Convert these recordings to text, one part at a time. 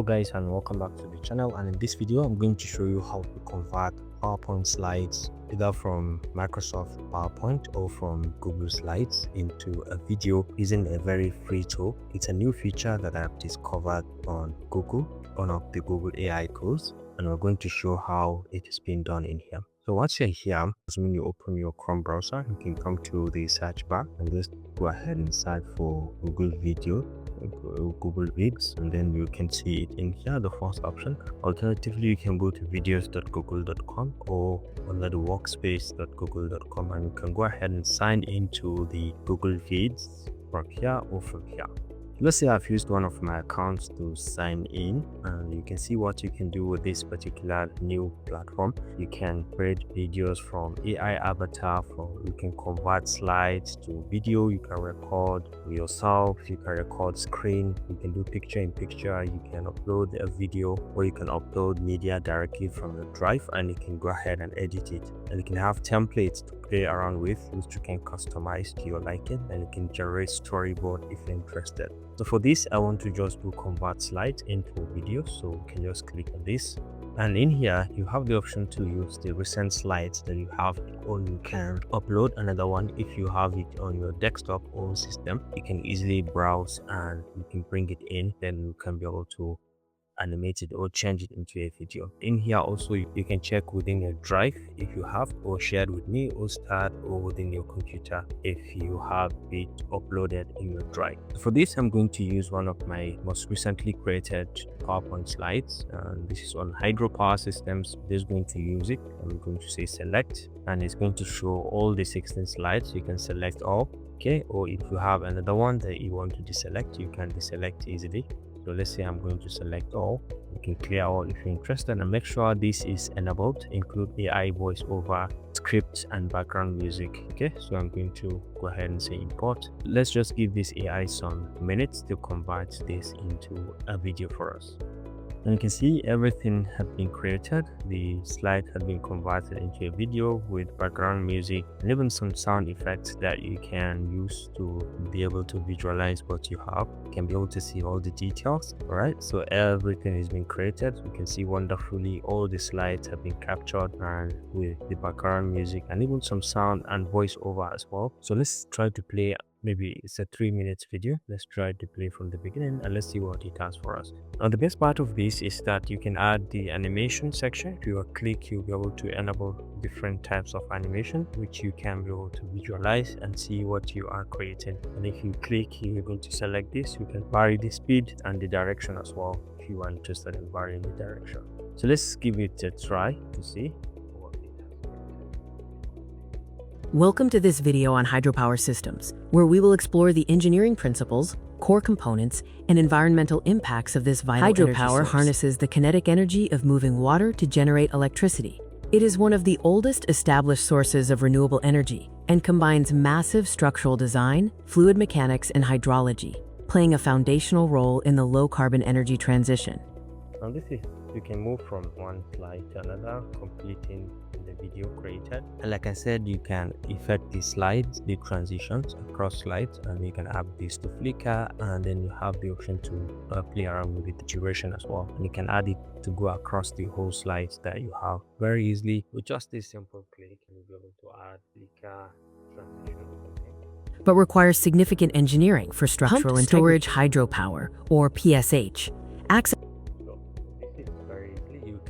Hello guys, and welcome back to the channel. And in this video I'm going to show you how to convert PowerPoint slides either from Microsoft PowerPoint or from Google Slides into a video using a very free tool. It's a new feature that I've discovered on Google, one of the Google AI tools, and we're going to show how it is being done in here. So once you're here, assuming you open your Chrome browser, you can come to the search bar and just go ahead and search for Google Video, Google Vids, and then you can see it in here, the first option. Alternatively, you can go to videos.google.com or under the workspace.google.com, and you can go ahead and sign into the Google Vids from here or from here. Let's say I've used one of my accounts to sign in, and you can see what you can do with this particular new platform. You can create videos from AI avatar, you can convert slides to video, you can record yourself, you can record screen, you can do picture in picture, you can upload a video, or you can upload media directly from your drive, and you can go ahead and edit it. And you can have templates to play around with, which you can customize to your liking, and you can generate storyboard if you're interested. So for this, I want to just do convert slides into video. So you can just click on this, and in here you have the option to use the recent slides that you have, or you can upload another one. If you have it on your desktop or system, you can easily browse and you can bring it in, then you can be able to animate it or change it into a video. In here also you can check within your drive if you have, or share it with me, or start or within your computer if you have it uploaded in your drive. For this, I'm going to use one of my most recently created PowerPoint slides, and this is on hydropower systems. This is going to use it. I'm going to say select, and it's going to show all the 16 slides. You can select all, okay, or if you have another one that you want to deselect, you can deselect easily. So let's say I'm going to select all. You can clear all if you're interested, and make sure this is enabled. Include AI voiceover, scripts, and background music. Okay, so I'm going to go ahead and say import. Let's just give this AI some minutes to convert this into a video for us. And you can see everything had been created. The slide had been converted into a video with background music and even some sound effects that you can use to be able to visualize what you have. You can be able to see all the details. All right, so everything has been created. You can see wonderfully all the slides have been captured, and with the background music and even some sound and voiceover as well. So let's try to play. Maybe it's a 3 minutes video. Let's try to play from the beginning and let's see what it has for us. Now the best part of this is that you can add the animation section. If you click, you'll be able to enable different types of animation, which you can be able to visualize and see what you are creating. And if you click, you're going to select this. You can vary the speed and the direction as well if you are interested in varying the direction. So let's give it a try to see. Welcome to this video on hydropower systems, where we will explore the engineering principles, core components, and environmental impacts of this vital energy source. Hydropower harnesses the kinetic energy of moving water to generate electricity. It is one of the oldest established sources of renewable energy and combines massive structural design, fluid mechanics, and hydrology, playing a foundational role in the low-carbon energy transition. Now this is, you can move from one slide to another, completing the video created. And like I said, you can effect the slides, the transitions across slides, and you can add this to flicker, and then you have the option to play around with the duration as well, and you can add it to go across the whole slides that you have very easily with just this simple click, and you'll be able to add flicker, transition. But requires significant engineering for structural and storage hydropower, or PSH.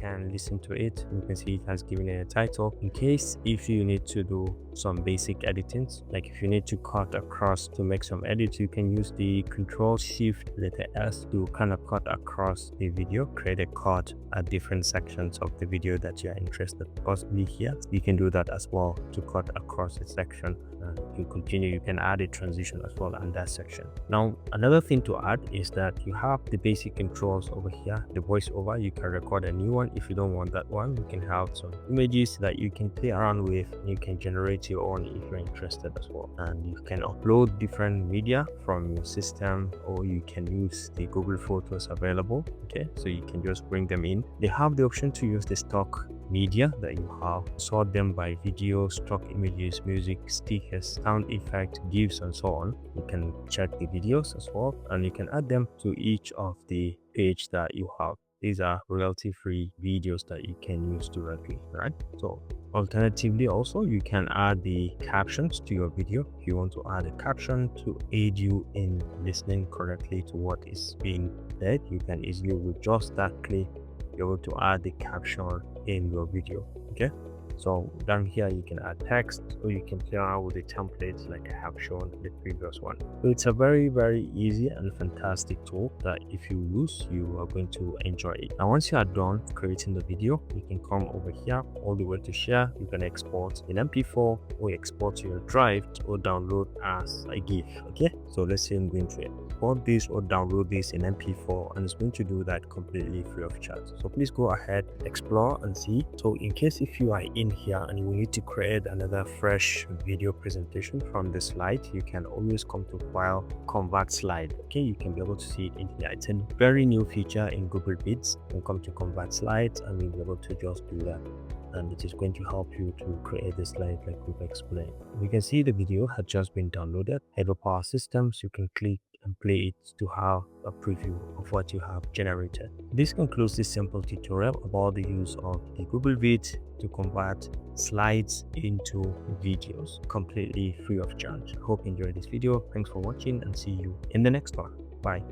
Can listen to it. You can see it has given it a title in case if you need to do some basic editings, like if you need to cut across to make some edits, you can use the Control-Shift-S to kind of cut across the video, create a cut at different sections of the video that you are interested. Possibly here you can do that as well, to cut across a section. You continue, you can add a transition as well in that section. Now another thing to add is that you have the basic controls over here. The voiceover, you can record a new one one. If you don't want that one, you can have some images that you can play around with. You can generate your own if you're interested as well, and you can upload different media from your system, or you can use the Google Photos available. Okay, so you can just bring them in. They have the option to use the stock media that you have, sort them by video, stock images, music, stickers, sound effect, GIFs, and so on. You can check the videos as well, and you can add them to each of the page that you have. These are royalty-free videos that you can use directly, right? So alternatively, also you can add the captions to your video. If you want to add a caption to aid you in listening correctly to what is being said, you can easily, with just that click, you're able to add the caption in your video. Okay, so down here you can add text, or you can play around with the templates like I have shown in the previous one. So it's a very easy and fantastic tool that if you use, you are going to enjoy it. Now once you are done creating the video, you can come over here all the way to share. You can export in MP4, or export to your drive, or download as a GIF. Okay, so let's say I'm going to export this or download this in MP4, and it's going to do that completely free of charge. So please go ahead, explore and see. So in case if you are in here and you need to create another fresh video presentation from the slide, you can always come to file, convert slide. Okay, you can be able to see it in here. It's a very new feature in Google Bits. You can come to convert slides, and you'll be able to just do that, and it is going to help you to create the slide like we've explained. You can see the video had just been downloaded. Hydropower Systems, you can click and play it to have a preview of what you have generated. This concludes this simple tutorial about the use of the Google Vid to convert slides into videos completely free of charge. I hope you enjoyed this video. Thanks for watching, and see you in the next one. Bye.